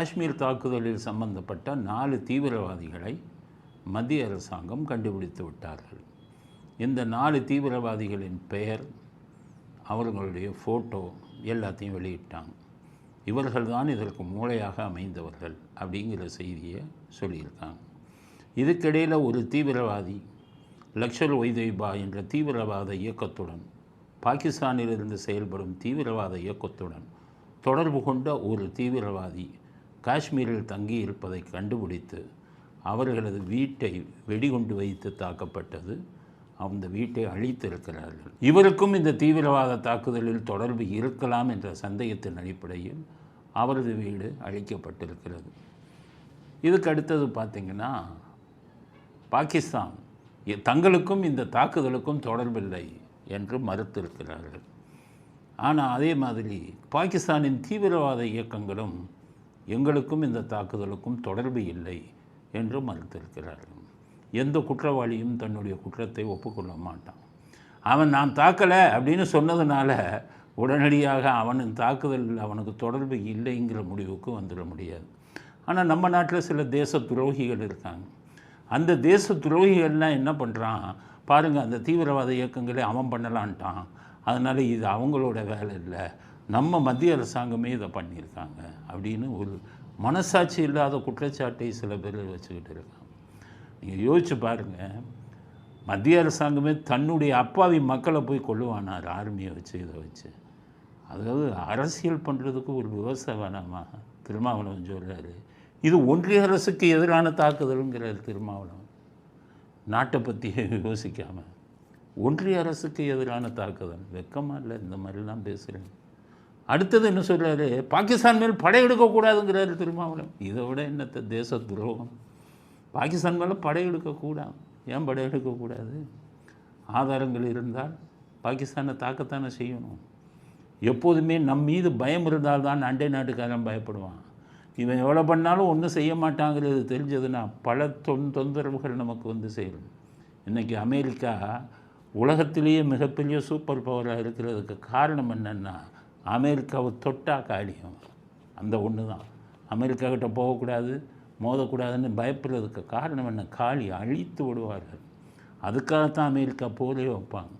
காஷ்மீர் தாக்குதலில் சம்பந்தப்பட்ட 4 தீவிரவாதிகளை மத்திய அரசாங்கம் கண்டுபிடித்து விட்டார்கள். இந்த 4 தீவிரவாதிகளின் பெயர், அவர்களுடைய ஃபோட்டோ எல்லாத்தையும் வெளியிட்டாங்க. இவர்கள்தான் இதற்கு மூளையாக அமைந்தவர்கள் அப்படிங்கிற செய்தியை சொல்லியிருக்காங்க. இதுக்கிடையில் ஒரு தீவிரவாதி லஷ்கர் ஒய்தொய்பா என்ற தீவிரவாத இயக்கத்துடன், பாகிஸ்தானிலிருந்து செயல்படும் தீவிரவாத இயக்கத்துடன் தொடர்பு கொண்ட ஒரு தீவிரவாதி காஷ்மீரில் தங்கியிருப்பதை கண்டுபிடித்து அவர்களது வீட்டை வெடிகுண்டு வைத்து தாக்கப்பட்டது. அந்த வீட்டை அழித்திருக்கிறார்கள். இவருக்கும் இந்த தீவிரவாத தாக்குதலில் தொடர்பு இருக்கலாம் என்ற சந்தேகத்தின் அடிப்படையில் அவரது வீடு அழிக்கப்பட்டிருக்கிறது. இதுக்கு அடுத்தது பார்த்திங்கன்னா, பாகிஸ்தான் தங்களுக்கும் இந்த தாக்குதலுக்கும் தொடர்பில்லை என்று மறுத்திருக்கிறார்கள். ஆனால் அதே மாதிரி பாகிஸ்தானின் தீவிரவாத இயக்கங்களும் எங்களுக்கும் இந்த தாக்குதலுக்கும் தொடர்பு இல்லை என்று மறுத்திருக்கிறார்கள். எந்த குற்றவாளியும் தன்னுடைய குற்றத்தை ஒப்புக்கொள்ள மாட்டான். அவன் நான் தாக்கலை அப்படின்னு சொன்னதுனால உடனடியாக அவனின் தாக்குதலில் அவனுக்கு தொடர்பு இல்லைங்கிற முடிவுக்கு வந்துட முடியாது. ஆனால் நம்ம நாட்டில் சில தேச துரோகிகள் இருக்காங்க. அந்த தேச துரோகிகள்லாம் என்ன பண்ணுறான் பாருங்கள், அந்த தீவிரவாத இயக்கங்களே அவன் பண்ணலான்ட்டான், அதனால் இது அவங்களோட வேலை இல்லை, நம்ம மத்திய அரசாங்கமே இதை பண்ணியிருக்காங்க அப்படின்னு ஒரு மனசாட்சி இல்லாத குற்றச்சாட்டை சில பேர் வச்சுக்கிட்டு இருக்காங்க. நீங்கள் யோசிச்சு பாருங்கள், மத்திய அரசாங்கமே தன்னுடைய அப்பாவி மக்களை போய் கொள்ளுவானார் ஆர்மியை வச்சு, இதை வச்சு. அதாவது அரசியல் பண்ணுறதுக்கு ஒரு விவசாயம் வேணாமா? திருமாவளவன் சொல்கிறாரு, இது ஒன்றிய அரசுக்கு எதிரான தாக்குதலுங்கிறார் திருமாவளவன். நாட்டை பற்றி யோசிக்காமல் ஒன்றிய அரசுக்கு எதிரான தாக்குதல். வெக்கமாக இல்லை இந்த மாதிரிலாம் பேசுகிறேன். அடுத்தது என்ன சொல்கிறாரு, பாகிஸ்தான் மேல் படையெடுக்கக்கூடாதுங்கிறாரு திருமாவளவன். இதை விட என்னத்த தேச துரோகம்? பாகிஸ்தான் மேலே படையெடுக்கக்கூடாது. ஏன் படையெடுக்கக்கூடாது? ஆதாரங்கள் இருந்தால் பாகிஸ்தானை தாக்கத்தானே செய்யணும். எப்போதுமே நம் மீது பயம் இருந்தால்தான் அண்டை நாட்டுக்காரன் பயப்படுவான். இவன் எவ்வளோ பண்ணாலும் ஒன்றும் செய்ய மாட்டாங்கிறது தெரிஞ்சதுன்னா பல தொந்தரவுகள் நமக்கு வந்து சேரும். இன்றைக்கி அமெரிக்கா உலகத்திலேயே மிகப்பெரிய சூப்பர் பவராக இருக்கிறதுக்கு காரணம் என்னென்னா, அமெரிக்காவை தொட்டா காரியம். அந்த ஒன்று தான். அமெரிக்காக்கிட்ட போகக்கூடாது, மோதக்கூடாதுன்னு பயப்படுறதுக்கு காரணம் என்ன? காளி அழித்து விடுவார்கள். அதுக்காகத்தான் அமெரிக்கா போரே வைப்பாங்க.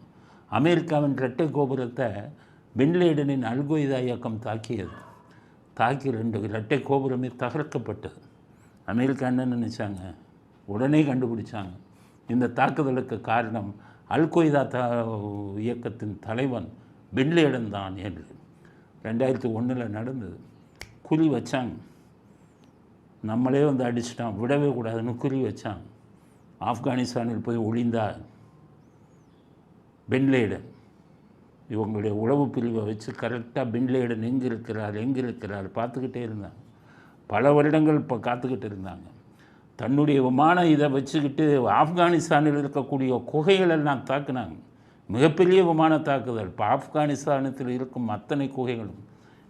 அமெரிக்காவின் இரட்டை கோபுரத்தை பின்லேடனின் அல்கொய்தா இயக்கம் தாக்கியது. தாக்கி 2 இரட்டை கோபுரமே தகர்க்கப்பட்டது. அமெரிக்கா என்ன நினச்சாங்க? உடனே கண்டுபிடிச்சாங்க இந்த தாக்குதலுக்கு காரணம் அல்கொய்தா இயக்கத்தின் தலைவன் பின்லேடன் தான் என்று. 2001 நடந்தது. குறி வச்சாங்க, நம்மளே வந்து அடிச்சிட்டான், விடவே கூடாதுன்னு குறி வச்சாங்க. ஆப்கானிஸ்தானில் போய் ஒளிந்தார் பின்லேடன். இவங்களுடைய உளவு பிரிவை வச்சு கரெக்டாக பின்லேடன் எங்கே இருக்கிறார் பார்த்துக்கிட்டே இருந்தாங்க. பல வருடங்கள் இப்போ காத்துக்கிட்டு இருந்தாங்க. தன்னுடைய விமான இதை வச்சுக்கிட்டு ஆப்கானிஸ்தானில் இருக்கக்கூடிய குகைகளெல்லாம் தாக்குனாங்க. மிகப்பெரிய விமான தாக்குதல். இப்போ ஆப்கானிஸ்தானத்தில் இருக்கும் அத்தனை குகைகளும்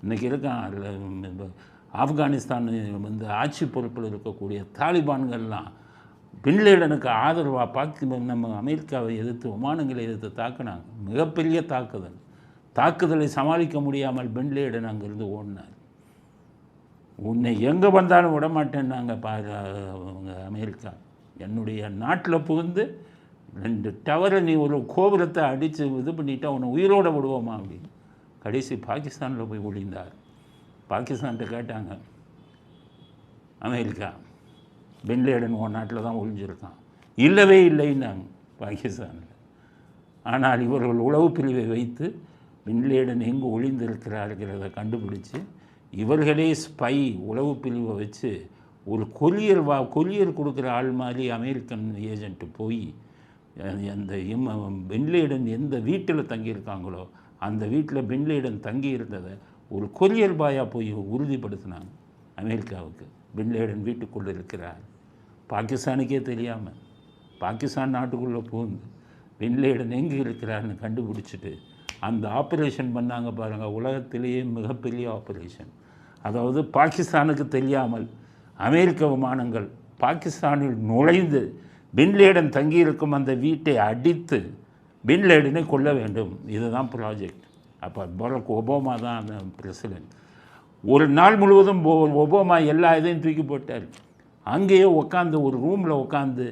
இன்றைக்கி இருக்கான். ஆப்கானிஸ்தான் வந்து ஆட்சி பொறுப்பில் இருக்கக்கூடிய தாலிபான்கள்லாம் பின்லேடனுக்கு ஆதரவாக நம்ம அமெரிக்காவை எதிர்த்து விமானங்களை எதிர்த்து தாக்குனாங்க. மிகப்பெரிய தாக்குதல். தாக்குதலை சமாளிக்க முடியாமல் பின்லேடன் அங்கேருந்து ஓடினார். உன்னை எங்கே வந்தாலும் விடமாட்டேன்னாங்க அவங்க அமெரிக்கா. என்னுடைய நாட்டில் புகுந்து 2 டவரை நீ ஒரு கோபுரத்தை அடித்து இது பண்ணிவிட்டா உன்னை உயிரோடு விடுவோமா அப்படின்னு. கடைசி பாகிஸ்தானில் போய் ஒளிந்தார். பாகிஸ்தான்கிட்ட கேட்டாங்க அமெரிக்கா, பின்லேடன் உன் நாட்டில் தான் ஒளிஞ்சிருக்கான். இல்லவே இல்லைன்னாங்க பாகிஸ்தானில். ஆனால் இவர்கள் உளவு பிரிவை வைத்து பின்லேடன் எங்கு ஒளிந்திருக்கிறார்கள்கிறத கண்டுபிடிச்சி இவர்களே ஸ்பை உளவு பிரிவை வச்சு ஒரு கொரியர் கொடுக்குற ஆள் மாதிரி அமெரிக்கன் ஏஜென்ட்டு போய் அந்த பின்லேடன் எந்த வீட்டில் தங்கியிருக்காங்களோ அந்த வீட்டில் பின்லேடன் தங்கி இருந்ததை ஒரு கொரியர் பாயாக போய் உறுதிப்படுத்தினாங்க அமெரிக்காவுக்கு. பின்லேடன் வீட்டுக்குள்ளே இருக்கிறார். பாகிஸ்தானுக்கே தெரியாமல் பாகிஸ்தான் நாட்டுக்குள்ளே புகுந்து பின்லேடன் எங்கே இருக்கிறார்னு கண்டுபிடிச்சிட்டு அந்த ஆப்ரேஷன் பண்ணாங்க பாருங்கள். உலகத்திலேயே மிகப்பெரிய ஆப்ரேஷன். அதாவது பாகிஸ்தானுக்கு தெரியாமல் அமெரிக்க விமானங்கள் பாகிஸ்தானில் நுழைந்து பின்லேடன் தங்கியிருக்கும் அந்த வீட்டை அடித்து பின்லேடனை கொல்ல வேண்டும். இதுதான் ப்ராஜெக்ட். அப்போ பராக் ஒபாமா தான் அந்த பிரசிடென்ட். ஒரு நாள் முழுவதும் ஒபாமா எல்லா இதையும் தூக்கி போட்டார். அங்கேயே உட்காந்து ஒரு ரூமில் உட்காந்து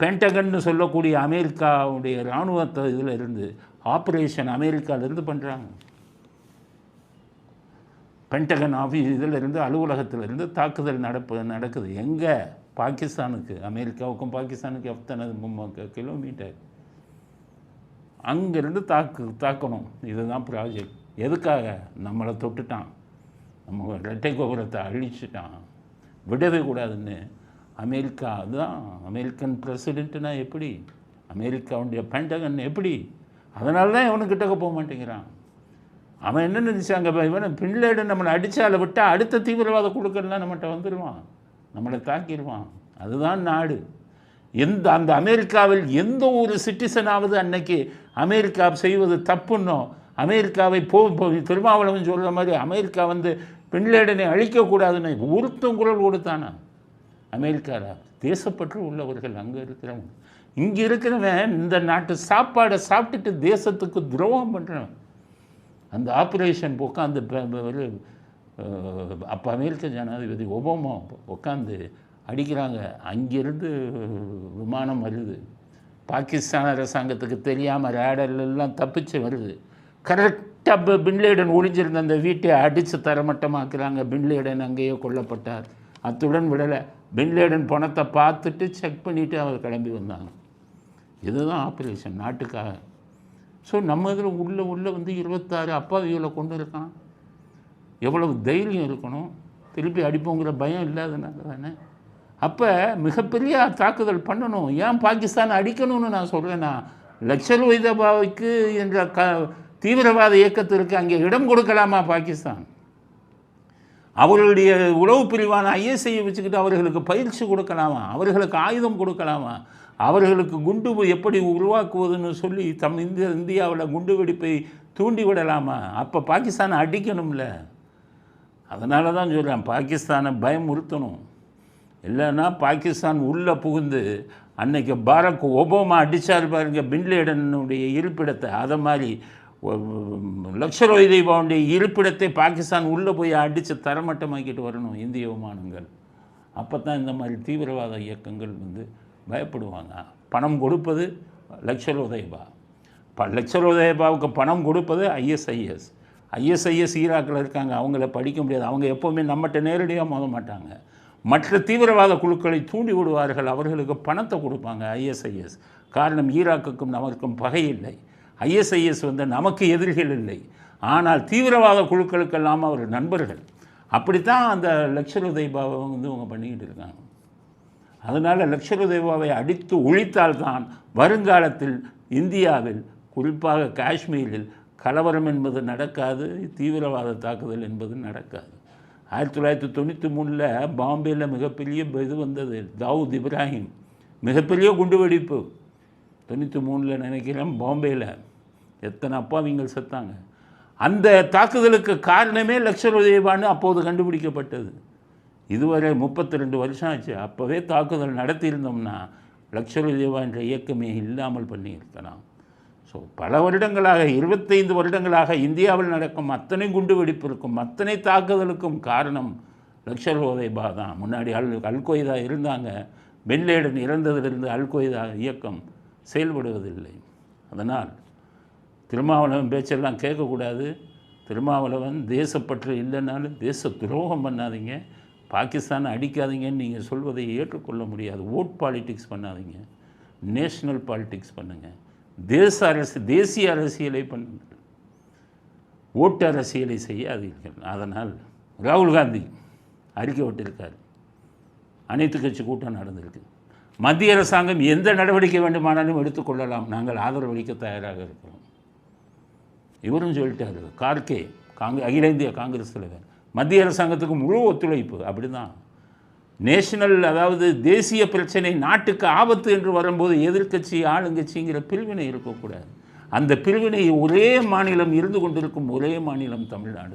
பென்டகன்னு சொல்லக்கூடிய அமெரிக்காவுடைய இராணுவத்தை இதில் இருந்து ஆப்ரேஷன் அமெரிக்காவிலேருந்து பண்ணுறாங்க. பென்டகன் ஆஃபீஸ் இதில் இருந்து அலுவலகத்திலிருந்து தாக்குதல் நடக்குது. எங்கே? பாகிஸ்தானுக்கு. அமெரிக்காவுக்கும் பாகிஸ்தானுக்கு எத்தனை கிலோமீட்டர். அங்கேருந்து தாக்கணும். இதுதான் ப்ராஜெக்ட். எதுக்காக? நம்மளை தொட்டுட்டான், நம்ம இரட்டை கோபுரத்தை அழிச்சிட்டான், விடவே கூடாதுன்னு. அமெரிக்கா அதுதான் அமெரிக்கன் பிரசிடென்ட்னா எப்படி, அமெரிக்காவுடைய பென்டகன் எப்படி? அதனால தான் இவனுக்கிட்டக்க போக மாட்டேங்கிறான். அவன் என்ன நினச்சாங்க, இவன் பின்லேடன் நம்மளை அடித்தால விட்டால் அடுத்த தீவிரவாத குழுக்கள்லாம் நம்மகிட்ட வந்துடுவான், நம்மளை தாக்கிடுவான். அதுதான் நாடு. அந்த அமெரிக்காவில் எந்த ஒரு சிட்டிசனாவது அன்னைக்கு அமெரிக்கா செய்வது தப்புன்னோ, அமெரிக்காவை திருமாவளவன் சொல்கிற மாதிரி அமெரிக்கா பின்லேடனை அழிக்கக்கூடாதுன்னு ஒருத்தன் குரல் கொடுத்தானா? அமெரிக்காவில் தேசப்பற்று உள்ளவர்கள் அங்கே இருக்கிறவங்க. இங்கே இருக்கிறவன் இந்த நாட்டு சாப்பாடை சாப்பிட்டுட்டு தேசத்துக்கு துரோகம் பண்ணுறவன். அந்த ஆப்ரேஷன் உட்காந்து அப்போ அமெரிக்க ஜனாதிபதி ஒபாமா உட்காந்து அடிக்கிறாங்க. அங்கிருந்து விமானம் வருது, பாகிஸ்தான் அரசாங்கத்துக்கு தெரியாமல் ரேடர்லாம் தப்பிச்சு வருது. கரெக்டாக பின்லேடன் ஒளிஞ்சிருந்த அந்த வீட்டை அடித்து தரமட்டமாக்குறாங்க. பின்லேடன் அங்கேயே கொல்லப்பட்டார். அத்துடன் விடலை. பின்லேடன் பணத்தை பார்த்துட்டு செக் பண்ணிவிட்டு அவர் கிளம்பி வந்தாங்க. இதுதான் ஆப்ரேஷன் நாட்டுக்காக. ஸோ நம்ம இதில் உள்ளே 26 அப்பாவிகளை கொண்டு இருக்கான். எவ்வளவு தைரியம் இருக்கணும்? திருப்பி அடிப்போங்கிற பயம் இல்லாதனால தானே. அப்போ மிகப்பெரிய தாக்குதல் பண்ணணும். ஏன் பாகிஸ்தான் அடிக்கணும்னு நான் சொல்கிறேன்னா, லஷ்கர் தொய்பாவுக்கு என்ற தீவிரவாத இயக்கத்திற்கு அங்கே இடம் கொடுக்கலாமா பாகிஸ்தான்? அவர்களுடைய உளவு பிரிவான ஐஎஸ்ஐயை வச்சுக்கிட்டு அவர்களுக்கு பயிற்சி கொடுக்கலாமா? அவர்களுக்கு ஆயுதம் கொடுக்கலாமா? அவர்களுக்கு குண்டு எப்படி உருவாக்குவதுன்னு சொல்லி இந்தியாவில் குண்டு வெடிப்பை தூண்டி விடலாமா? அப்போ பாகிஸ்தானை அடிக்கணும்ல. அதனால தான் சொல்கிறேன், பாகிஸ்தானை பயமுறுத்தணும். இல்லைன்னா பாகிஸ்தான் உள்ளே புகுந்து அன்னைக்கு பாரக் ஒபாமா அடித்தார் பாருங்க பின்லேடனுடைய இருப்பிடத்தை, அதை மாதிரி லஷ்கர் தொய்பாவுடைய இருப்பிடத்தை பாகிஸ்தான் உள்ளே போய் அடித்து தரமட்டமாக்கிட்டு வரணும் இந்திய விமானங்கள். அப்போ தான் இந்த மாதிரி தீவிரவாத இயக்கங்கள் பயப்படுவாங்க. பணம் கொடுப்பது லஷ்கர் தொய்பா, லஷ்கர் தொய்பாவுக்கு பணம் கொடுப்பது ஐஎஸ்ஐஎஸ் ஈராக்கில் இருக்காங்க. அவங்கள படிக்க முடியாது. அவங்க எப்போவுமே நம்மகிட்ட நேரடியாக மோத மாட்டாங்க. மற்ற தீவிரவாத குழுக்களை தூண்டி விடுவார்கள். அவர்களுக்கு பணத்தை கொடுப்பாங்க ஐஎஸ்ஐஎஸ். காரணம், ஈராக்குக்கும் நமக்கும் பகை இல்லை. ஐஎஸ்ஐஎஸ் நமக்கு எதிரிகள் இல்லை. ஆனால் தீவிரவாத குழுக்களுக்கெல்லாம் அவர் நண்பர்கள். அப்படித்தான் அந்த லஷ்கர் தொய்பாவை இவங்க பண்ணிக்கிட்டு இருக்காங்க. அதனால் லஷ்கர் தொய்பாவை அடித்து ஒழித்தால்தான் வருங்காலத்தில் இந்தியாவில், குறிப்பாக காஷ்மீரில் கலவரம் என்பது நடக்காது, தீவிரவாத தாக்குதல் என்பது நடக்காது. 1993 பாம்பேயில் மிகப்பெரிய இது வந்தது. தாவூத் இப்ராஹிம் மிகப்பெரிய குண்டுவெடிப்பு 93 நினைக்கிறேன். பாம்பேயில் எத்தனை அப்பாவிங்கள் செத்தாங்க. அந்த தாக்குதலுக்கு காரணமே லஷ்கர் தொய்பான்னு அப்போது கண்டுபிடிக்கப்பட்டது. இதுவரை 32 வருஷம் ஆச்சு. அப்போவே தாக்குதல் நடத்தியிருந்தோம்னா லஷ்கர் தொய்பா என்ற இயக்கமே இல்லாமல் பண்ணியிருக்கலாம். ஸோ பல வருடங்களாக, 25 வருடங்களாக இந்தியாவில் நடக்கும் அத்தனை குண்டு வெடிப்பிற்கும் அத்தனை தாக்குதலுக்கும் காரணம் லஷ்கர் தொய்பா தான். முன்னாடி அல்-கொய்தா இருந்தாங்க. பின்லேடன் இறந்ததிலிருந்து அல்-கொய்தா இயக்கம் செயல்படுவதில்லை. அதனால் திருமாவளவன் பேச்செல்லாம் கேட்கக்கூடாது. திருமாவளவன் தேசப்பற்று இல்லைனாலும் தேச துரோகம் பண்ணாதீங்க, பாகிஸ்தானை அடிக்காதீங்கன்னு நீங்கள் சொல்வதை ஏற்றுக்கொள்ள முடியாது. ஓட் பாலிட்டிக்ஸ் பண்ணாதீங்க, நேஷ்னல் பாலிட்டிக்ஸ் பண்ணுங்கள். தேசிய அரசியலை பண்ணுங்கள், ஓட்டு அரசியலை செய்யாதீர்கள். அதனால் ராகுல் காந்தி அறிக்கை விட்டிருக்கார். அனைத்து கட்சி கூட்டம் நடந்திருக்கு. மத்திய அரசாங்கம் எந்த நடவடிக்கை வேண்டுமானாலும் எடுத்துக்கொள்ளலாம், நாங்கள் ஆதரவு அளிக்க தயாராக இருக்கிறோம். இவரும் சொல்லிட்டார். கார்கே, அகில இந்திய காங்கிரஸ் தலைவர், மத்திய அரசாங்கத்துக்கு முழு ஒத்துழைப்பு. அப்படி தான் நேஷனல், அதாவது தேசிய பிரச்சனை, நாட்டுக்கு ஆபத்து என்று வரும்போது எதிர்க்கட்சி ஆளுங்கட்சிங்கிற பிரிவினை இருக்கக்கூடாது. அந்த பிரிவினை ஒரே மாநிலம் இருந்து கொண்டிருக்கும் ஒரே மாநிலம் தமிழ்நாடு.